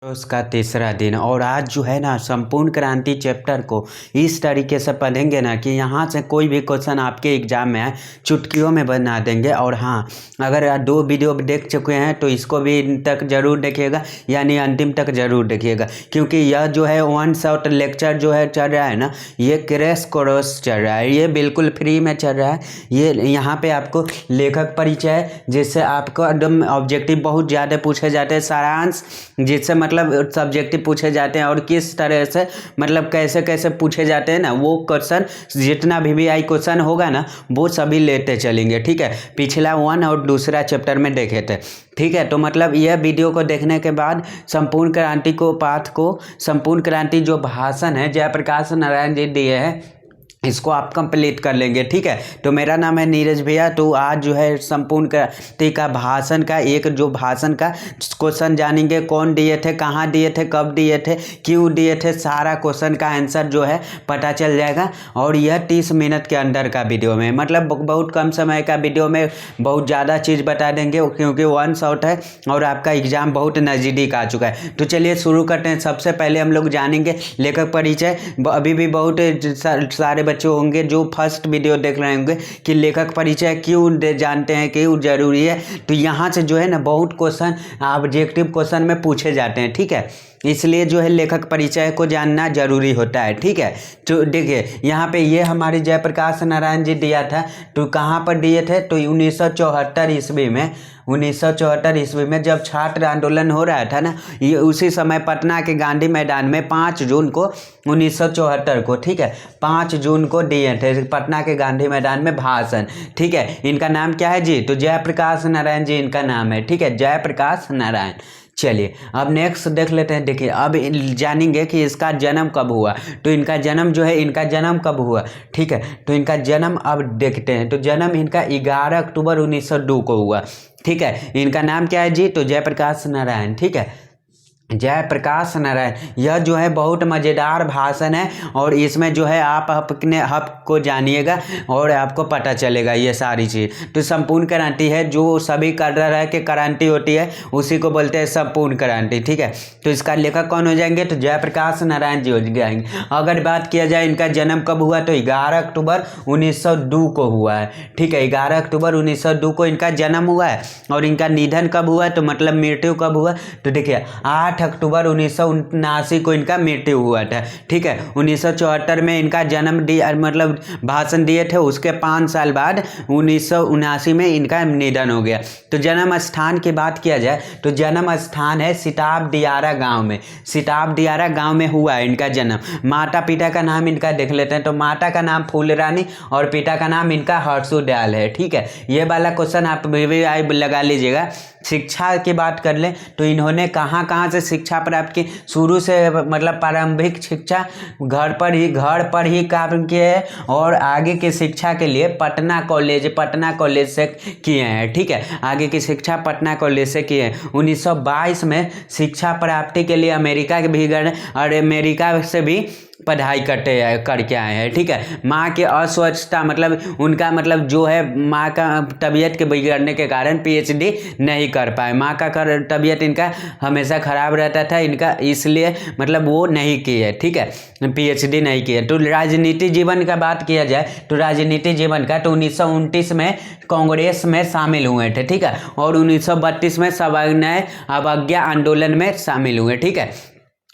उसका तीसरा दिन और आज जो है ना संपूर्ण क्रांति चैप्टर को इस तरीके से पढ़ेंगे ना कि यहाँ से कोई भी क्वेश्चन आपके एग्जाम में आए चुटकियों में बना देंगे। और हाँ, अगर आप 2 वीडियो देख चुके हैं तो इसको भी तक ज़रूर देखिएगा, यानी अंतिम तक ज़रूर देखिएगा, क्योंकि यह जो है 1 शॉट लेक्चर जो है चल रहा है ना, ये क्रैश कोर्स चल रहा है, ये बिल्कुल फ्री में चल रहा है। ये यहाँ पे आपको लेखक परिचय, जिससे आपको एकदम ऑब्जेक्टिव बहुत ज़्यादा पूछे जाते हैं, सारांश जिससे मतलब सब्जेक्टिव पूछे जाते हैं, और किस तरह से मतलब कैसे कैसे पूछे जाते हैं ना, वो क्वेश्चन जितना भी आई क्वेश्चन होगा ना वो सभी लेते चलेंगे। ठीक है, पिछला 1 और दूसरा चैप्टर में देखे थे। ठीक है, तो मतलब यह वीडियो को देखने के बाद संपूर्ण क्रांति को पाठ को संपूर्ण क्रांति जो भाषण है जयप्रकाश नारायण जी दिए हैं, इसको आप कंप्लीट कर लेंगे। ठीक है, तो मेरा नाम है नीरज भैया। तो आज जो है संपूर्ण क्रांति का भाषण का एक जो भाषण का क्वेश्चन जानेंगे, कौन दिए थे, कहाँ दिए थे, कब दिए थे, क्यों दिए थे, सारा क्वेश्चन का आंसर जो है पता चल जाएगा। और यह 30 मिनट के अंदर का वीडियो में, मतलब बहुत कम समय का वीडियो में बहुत ज़्यादा चीज़ बता देंगे, क्योंकि 1 शॉट है और आपका एग्जाम बहुत नज़दीक आ चुका है। तो चलिए शुरू करते हैं। सबसे पहले हम लोग जानेंगे लेखक परिचय। अभी भी बहुत सारे बच्चे होंगे जो फर्स्ट वीडियो देख रहे होंगे कि लेखक परिचय क्यों जानते हैं, क्यों जरूरी है। तो यहाँ से जो है ना बहुत क्वेश्चन ऑब्जेक्टिव क्वेश्चन में पूछे जाते हैं। ठीक है, इसलिए जो है लेखक परिचय को जानना जरूरी होता है। ठीक है, तो देखिए यहाँ पे ये हमारे जयप्रकाश नारायण जी दिया था। तो कहाँ पर दिए थे, तो 1974 ईस्वी में, 1974 ईस्वी में जब छात्र आंदोलन हो रहा था ना, ये उसी समय पटना के गांधी मैदान में 5 जून को 1974 को, ठीक है, 5 जून को दिए थे पटना के गांधी मैदान में भाषण। ठीक है, इनका नाम क्या है जी, तो जयप्रकाश नारायण जी इनका नाम है। ठीक है, जयप्रकाश नारायण। चलिए अब नेक्स्ट देख लेते हैं। देखिए अब जानेंगे कि इसका जन्म कब हुआ। तो इनका जन्म जो है, इनका जन्म कब हुआ। ठीक है, तो इनका जन्म अब देखते हैं। तो जन्म इनका 11 अक्टूबर 1902 को हुआ। ठीक है, इनका नाम क्या है जी, तो जयप्रकाश नारायण। ठीक है, जयप्रकाश नारायण। यह जो है बहुत मज़ेदार भाषण है, और इसमें जो है आप अपने हक को जानिएगा और आपको पता चलेगा ये सारी चीज़। तो संपूर्ण क्रांति है, जो सभी कर रहा है कि क्रांति होती है उसी को बोलते हैं संपूर्ण क्रांति। ठीक है, तो इसका लेखक कौन हो जाएंगे, तो जयप्रकाश नारायण जी हो जाएंगे। अगर बात किया जाए इनका जन्म कब हुआ, तो 11 अक्टूबर 1902 को हुआ है। ठीक है, 11 अक्टूबर 1902 को इनका जन्म हुआ है। और इनका निधन कब हुआ, तो मतलब मृत्यु कब हुआ, तो देखिए 8 अक्टूबर 1979 को इनका मृत्यु हुआ था। ठीक है, 1974 में इनका जन्म दिया, मतलब भाषण दिए थे, उसके 5 साल बाद 1979 में इनका निधन हो गया। तो जन्म स्थान की बात किया जाए तो जन्म स्थान है सिताब दियारा गांव में। सिताब दियारा गांव में हुआ है इनका जन्म। माता पिता का नाम इनका देख लेते हैं। तो माता का नाम फूलरानी और पिता का नाम इनका हर्षु दयाल है। ठीक है, ये वाला क्वेश्चन आप भी लगा लीजिएगा। शिक्षा की बात कर लें तो इन्होंने कहाँ कहाँ से शिक्षा प्राप्त की। शुरू से मतलब प्रारंभिक शिक्षा घर पर ही काम किए हैं, और आगे की शिक्षा के लिए पटना कॉलेज से किए हैं। ठीक है, आगे की शिक्षा पटना कॉलेज से किए हैं। 1922 में शिक्षा प्राप्ति के लिए अमेरिका के भी गए, और अमेरिका से भी पढ़ाई करके आए हैं। ठीक है, माँ के अस्वस्थता, मतलब उनका मतलब जो है माँ का तबीयत के बिगड़ने के कारण पीएचडी नहीं कर पाए। माँ का तबीयत इनका हमेशा ख़राब रहता था इनका, इसलिए मतलब वो नहीं किए। ठीक है, पीएचडी नहीं किए। तो राजनीति जीवन का बात किया जाए तो राजनीति जीवन का, तो 1929 में कांग्रेस में शामिल हुए थे। ठीक है, और 1932 में सविनय अवज्ञा आंदोलन में शामिल हुए। ठीक है,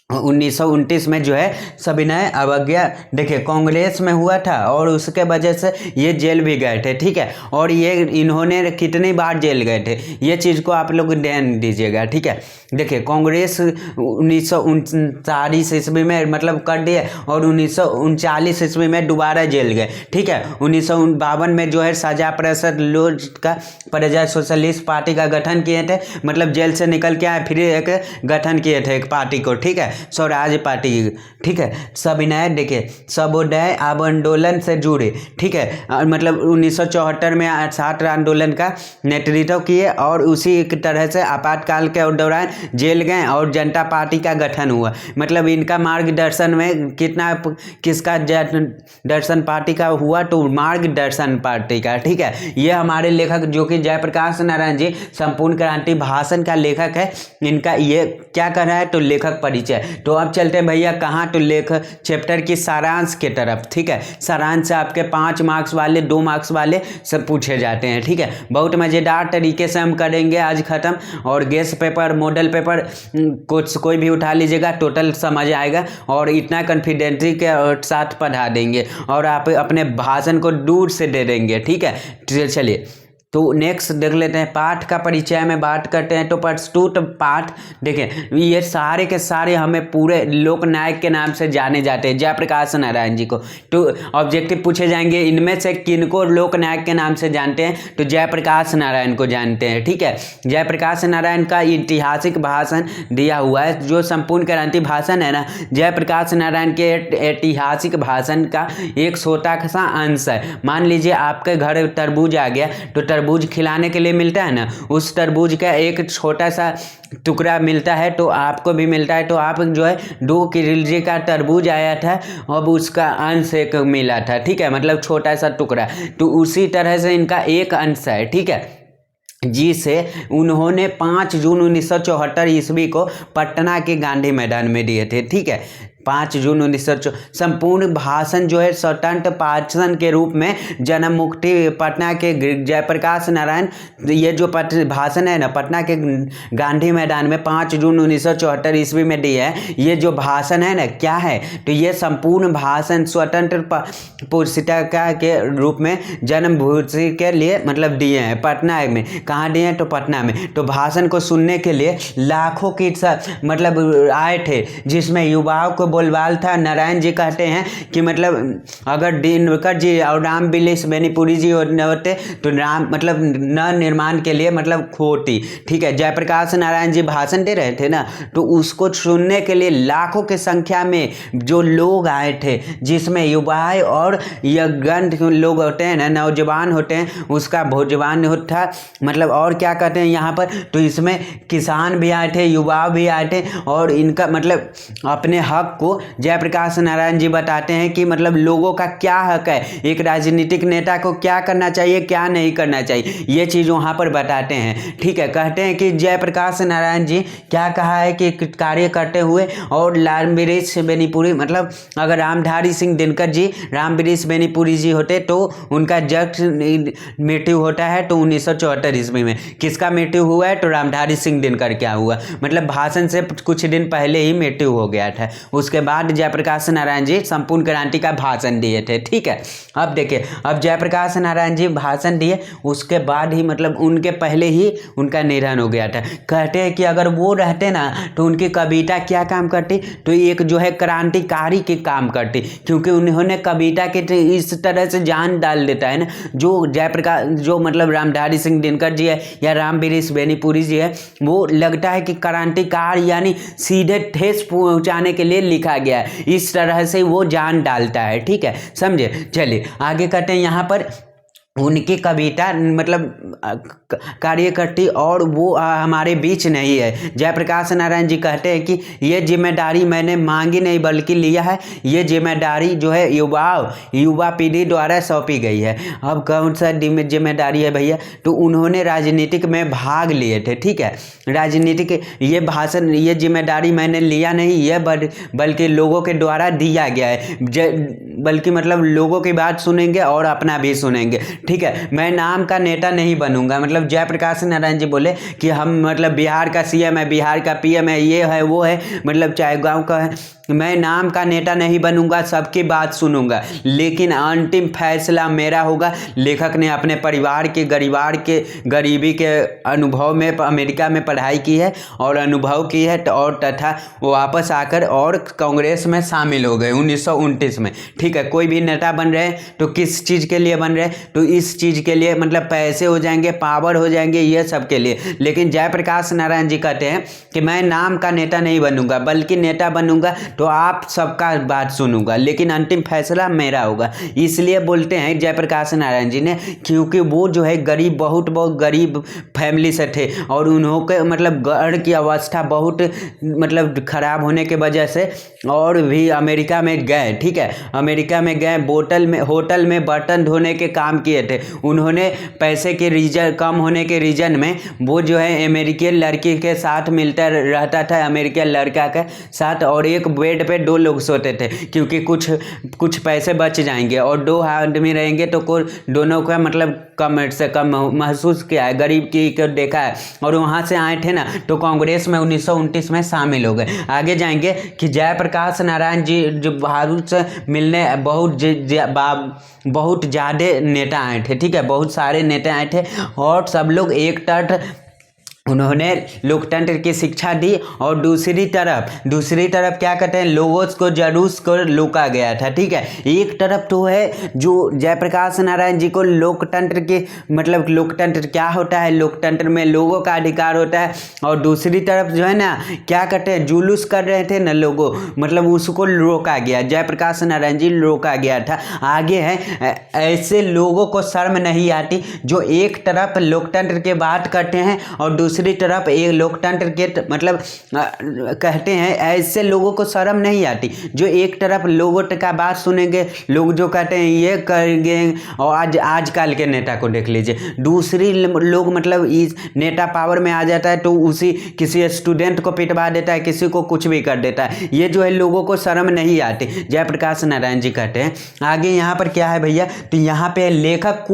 1929 में जो है सविनय अवज्ञा, देखिए कांग्रेस में हुआ था, और उसके वजह से ये जेल भी गए थे। ठीक है, और ये इन्होंने कितनी बार जेल गए थे ये चीज़ को आप लोग ध्यान दीजिएगा। ठीक है, देखिए कांग्रेस 1939 ईस्वी में मतलब कर दिए, और 1939 ईस्वी में दोबारा जेल गए। ठीक है, 1952 में जो है सजा परिषद लोज का प्रजा सोशलिस्ट पार्टी का गठन किए थे, मतलब जेल से निकल के आए फिर एक गठन किए थे एक पार्टी को। ठीक है, स्वराज पार्टी, ठीक है। सविनय देखिए सबोदय आंदोलन से जुड़े, ठीक है, मतलब 1974 में 60 आंदोलन का नेतृत्व किए और उसी तरह से आपातकाल के दौरान जेल गए और जनता पार्टी का गठन हुआ। मतलब इनका मार्गदर्शन में किसका दर्शन पार्टी का हुआ, तो मार्गदर्शन पार्टी का, ठीक है। ये हमारे लेखक जो कि जयप्रकाश नारायण जी संपूर्ण क्रांति भाषण का लेखक है, इनका ये क्या कर रहा है, तो लेखक परिचय। तो अब चलते हैं भैया कहाँ, तो लेखक चैप्टर की सारांश के तरफ, ठीक है। सारांश से आपके 5 मार्क्स वाले 2 मार्क्स वाले सब पूछे जाते हैं, ठीक है। बहुत मज़ेदार तरीके से हम करेंगे आज ख़त्म, और गेस्ट पेपर मॉडल पेपर कुछ कोई भी उठा लीजिएगा, टोटल समझ आएगा और इतना कॉन्फिडेंसी के साथ पढ़ा देंगे और आप अपने भाषण को दूर से दे देंगे, ठीक है। चलिए तो नेक्स्ट देख लेते हैं, पाठ का परिचय में बात करते हैं। तो प्रस्तुत पाठ देखें, ये सारे के सारे हमें पूरे लोकनायक के नाम से जाने जाते हैं, जयप्रकाश नारायण जी को। तो ऑब्जेक्टिव पूछे जाएंगे इनमें से किनको लोकनायक के नाम से जानते हैं, तो जयप्रकाश नारायण को जानते हैं, ठीक है। जयप्रकाश नारायण का ऐतिहासिक भाषण दिया हुआ है, जो संपूर्ण क्रांति भाषण है ना, जयप्रकाश नारायण के ऐतिहासिक भाषण का एक छोटा सा अंश है। मान लीजिए आपके घर तरबूज आ गया, तो तरबूज खिलाने के लिए मिलता है ना, उस तरबूज का एक छोटा सा टुकड़ा मिलता है, तो आपको भी मिलता है। तो आप जो है 2 किलो का तरबूज आया था, अब उसका अंश एक मिला था, ठीक है, मतलब छोटा सा टुकड़ा। तो उसी तरह से इनका एक अंश है, ठीक है, जिसे उन्होंने 5 जून 1974 ईस्वी को पटना के गांधी मैदान में दिए थे, ठीक है। 5 जून 1974 संपूर्ण भाषण जो है स्वतंत्र भाषण के रूप में जन्म मुक्ति पटना के जयप्रकाश नारायण, ये जो भाषण है ना पटना के गांधी मैदान में 5 जून 1974 ईस्वी में दिया है, ये जो भाषण है ना क्या है, तो ये संपूर्ण भाषण स्वतंत्र पुस्तिका के रूप में जन्मभूमि के लिए मतलब दिए हैं, पटना में। कहाँ दिए हैं, तो पटना में। तो भाषण को सुनने के लिए लाखों की मतलब आए थे, जिसमें युवाओं को बोलबाल था। नारायण जी कहते हैं कि मतलब अगर दिनकर जी और राम बिलास बेनीपुरी जी होते तो राम मतलब न निर्माण के लिए मतलब खोती, ठीक है। जयप्रकाश नारायण जी भाषण दे रहे थे ना, तो उसको सुनने के लिए लाखों की संख्या में जो लोग आए थे, जिसमें युवाएं और यंग लोग होते हैं ना, नौजवान होते हैं, उसका भोजवान होता मतलब, और क्या कहते हैं यहाँ पर, तो इसमें किसान भी आए थे, युवा भी आए थे, और इनका मतलब अपने हक को जयप्रकाश नारायण जी बताते हैं कि मतलब लोगों का क्या हक है, एक राजनीतिक नेता को क्या करना चाहिए क्या नहीं करना चाहिए, ये चीज़ वहाँ पर बताते हैं, ठीक है। कहते हैं कि जयप्रकाश नारायण जी क्या कहा है कि कार्य करते हुए और रामबिलास बेनीपुरी मतलब अगर रामधारी सिंह दिनकर जी रामबिलास बेनीपुरी जी होते तो उनका जस्ट मृत्यु होता है, तो 1974 ईस्वी में किसका मृत्यु हुआ है, तो रामधारी सिंह दिनकर क्या हुआ, मतलब भाषण से कुछ दिन पहले ही मृत्यु हो गया था। उसके बाद जयप्रकाश नारायण जी संपूर्ण क्रांति का भाषण दिए थे, ठीक है। अब देखिए, अब जयप्रकाश नारायण जी भाषण दिए, उसके बाद ही मतलब उनके पहले ही उनका निधन हो गया था। कहते हैं कि अगर वो रहते ना तो उनकी कविता क्या काम करती, तो एक जो है क्रांतिकारी के काम करती, क्योंकि उन्होंने कविता के इस तरह से जान डाल देता है ना, जो जयप्रकाश जो मतलब रामधारी सिंह दिनकर जी है या रामबिलास बेनीपुरी जी है, वो लगता है कि क्रांतिकार यानी सीधे ठेस पहुँचाने के लिए लिखा गया है, इस तरह से वो जान डालता है, ठीक है, समझे। चलिए आगे करते हैं, यहाँ पर उनकी कविता मतलब कार्य करती और वो हमारे बीच नहीं है। जयप्रकाश नारायण जी कहते हैं कि ये जिम्मेदारी मैंने मांगी नहीं बल्कि लिया है, ये जिम्मेदारी जो है युवा पीढ़ी द्वारा सौंपी गई है। अब कौन सा जिम्मेदारी है भैया, तो उन्होंने राजनीतिक में भाग लिए थे, ठीक है। राजनीतिक ये भाषण ये जिम्मेदारी मैंने लिया नहीं, ये बल्कि लोगों के द्वारा दिया गया है, बल्कि मतलब लोगों की बात सुनेंगे और अपना भी सुनेंगे, ठीक है। मैं नाम का नेता नहीं बनूंगा, मतलब जयप्रकाश नारायण जी बोले कि हम मतलब बिहार का सीएम है, बिहार का पीएम है, ये है वो है, मतलब चाहे गांव का है, मैं नाम का नेता नहीं बनूंगा, सबकी बात सुनूंगा, लेकिन अंतिम फैसला मेरा होगा। लेखक ने अपने परिवार के गरीबी के अनुभव में अमेरिका में पढ़ाई की है और अनुभव की है, और तथा वो वापस आकर और कांग्रेस में शामिल हो गए 1929 में, ठीक है। कोई भी नेता बन रहे हैं तो किस चीज़ के लिए बन रहे हैं, तो इस चीज़ के लिए मतलब पैसे हो जाएंगे, पावर हो जाएंगे, ये सब के लिए। लेकिन जयप्रकाश नारायण जी कहते हैं कि मैं नाम का नेता नहीं बनूंगा, बल्कि नेता बनूंगा तो आप सबका बात सुनूंगा, लेकिन अंतिम फैसला मेरा होगा। इसलिए बोलते हैं जयप्रकाश नारायण जी ने, क्योंकि वो जो है गरीब, बहुत गरीब फैमिली से थे और उन्होंने मतलब घर की अवस्था बहुत मतलब खराब होने के वजह से और भी अमेरिका में गए। ठीक है, अमेरिका में गए, होटल में बर्तन धोने के काम किए थे। उन्होंने पैसे के रीजन कम होने के रीजन में वो जो है अमेरिकी लड़की के साथ मिलता रहता था, अमेरिकी लड़का के साथ, और एक बेड पे 2 लोग सोते थे, क्योंकि कुछ पैसे बच जाएंगे और 2 आदमी रहेंगे तो दोनों का मतलब कम से कम महसूस किया है, गरीब की को देखा है। और वहाँ से आए थे ना तो कांग्रेस में 1929 में शामिल हो गए। आगे जाएंगे कि जयप्रकाश नारायण जी जो भारत से मिलने बहुत ज़्यादा नेता आए थे। ठीक है, बहुत सारे नेता आए थे और सब लोग एक तट उन्होंने लोकतंत्र की शिक्षा दी। और दूसरी तरफ क्या कहते हैं, लोगों को जुलूस को रोका गया था। ठीक है, एक तरफ तो है जो जयप्रकाश नारायण जी को लोकतंत्र के मतलब लोकतंत्र क्या होता है, लोकतंत्र में लोगों का अधिकार होता है, और दूसरी तरफ जो है ना क्या कहते हैं, जुलूस कर रहे थे ना लोगों, मतलब उसको रोका गया, जयप्रकाश नारायण जी रोका गया था। आगे है ऐसे लोगों को शर्म नहीं आती जो एक तरफ लोकतंत्र की बात करते हैं और दूसरी तरफ एक लोकतंत्र के मतलब कहते हैं, ऐसे लोगों को शर्म नहीं आती जो एक तरफ लोगों का बात सुनेंगे, लोग जो कहते हैं ये करेंगे। और आजकल के नेता को देख लीजिए, दूसरी लोग मतलब इस नेता पावर में आ जाता है तो उसी किसी स्टूडेंट को पिटवा देता है, किसी को कुछ भी कर देता है। ये जो है लोगों को शर्म नहीं आती, जयप्रकाश नारायण जी कहते हैं। आगे यहाँ पर क्या है भैया, तो यहाँ पे लेखक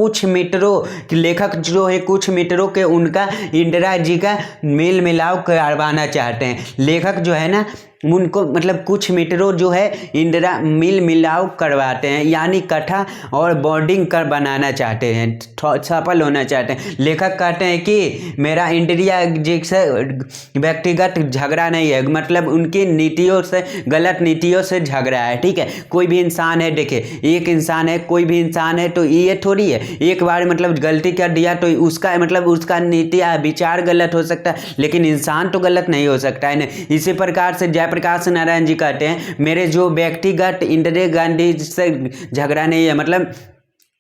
जो है कुछ मित्रों के उनका इंदिरा जी का मेल मिलाप करवाना चाहते हैं। लेखक जो है ना उनको मतलब कुछ मित्रों जो है इंदिरा मिल मिलाप करवाते हैं, यानी कथा और बॉन्डिंग कर बनाना चाहते हैं, सफल होना चाहते हैं। लेखक कहते हैं कि मेरा इंदिरा जी से व्यक्तिगत झगड़ा नहीं है, मतलब उनकी नीतियों से, गलत नीतियों से झगड़ा है। ठीक है, कोई भी इंसान है, देखिए एक इंसान है, कोई भी इंसान है, तो ये थोड़ी है एक बार मतलब गलती कर दिया तो उसका मतलब उसका नीति विचार गलत हो सकता है, लेकिन इंसान तो गलत नहीं हो सकता है ना। इसी प्रकार से जयप्रकाश नारायण जी कहते हैं मेरे जो व्यक्तिगत इंदिरा गांधी से झगड़ा नहीं है, मतलब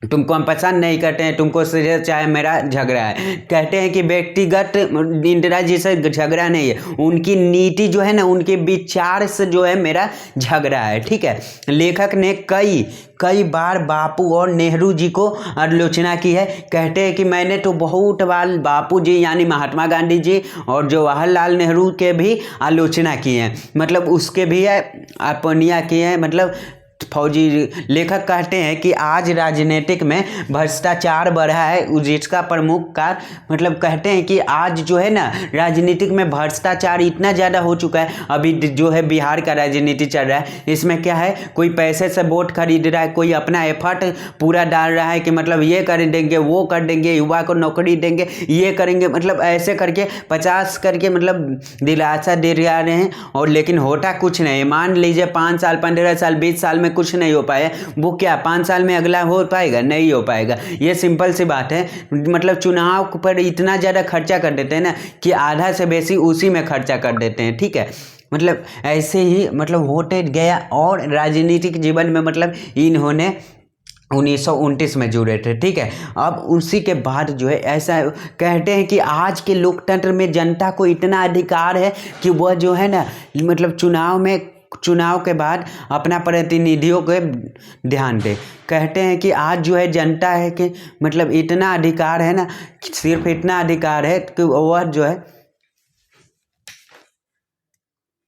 तुमको हम पसंद नहीं करते हैं, तुमको चाहे मेरा झगड़ा है। कहते हैं कि व्यक्तिगत इंदिरा जी से झगड़ा नहीं है, उनकी नीति जो है ना, उनके विचार से जो है मेरा झगड़ा है। ठीक है, लेखक ने कई बार बापू और नेहरू जी को आलोचना की है। कहते हैं कि मैंने तो बहुत बार बापू जी यानी महात्मा गांधी जी और जवाहरलाल नेहरू के भी आलोचना की है, मतलब उसके भी अपनिया की है, मतलब फौजी। लेखक कहते हैं कि आज राजनीतिक में भ्रष्टाचार बढ़ा है, जिसका प्रमुख कारण मतलब कहते हैं कि आज जो है ना राजनीतिक में भ्रष्टाचार इतना ज़्यादा हो चुका है। अभी जो है बिहार का राजनीति चल रहा है, इसमें क्या है, कोई पैसे से वोट खरीद रहा है, कोई अपना एफर्ट पूरा डाल रहा है कि मतलब ये कर देंगे, वो कर देंगे, युवा को नौकरी देंगे, ये करेंगे, मतलब ऐसे करके 50 करके मतलब दिलासा दे रहे हैं, और लेकिन होता कुछ नहीं। मान लीजिए 5 साल 15 साल 20 साल में कुछ नहीं हो पाया, वो क्या 5 साल में अगला हो पाएगा? नहीं हो पाएगा। ये सिंपल सी बात है, मतलब चुनाव पर इतना ज़्यादा खर्चा कर देते हैं ना कि आधा से बेसी उसी में खर्चा कर देते हैं। ठीक है, मतलब ऐसे ही मतलब होते गया, और राजनीतिक जीवन में मतलब इन्होंने 1929 में जुड़े थे। ठीक है, अब उसी के बाद जो है ऐसा कहते हैं कि आज के लोकतंत्र में जनता को इतना अधिकार है कि वह जो है ना मतलब चुनाव के बाद अपना प्रतिनिधियों के ध्यान दे। कहते हैं कि आज जो है जनता है कि मतलब इतना अधिकार है ना, सिर्फ इतना अधिकार है कि वह जो है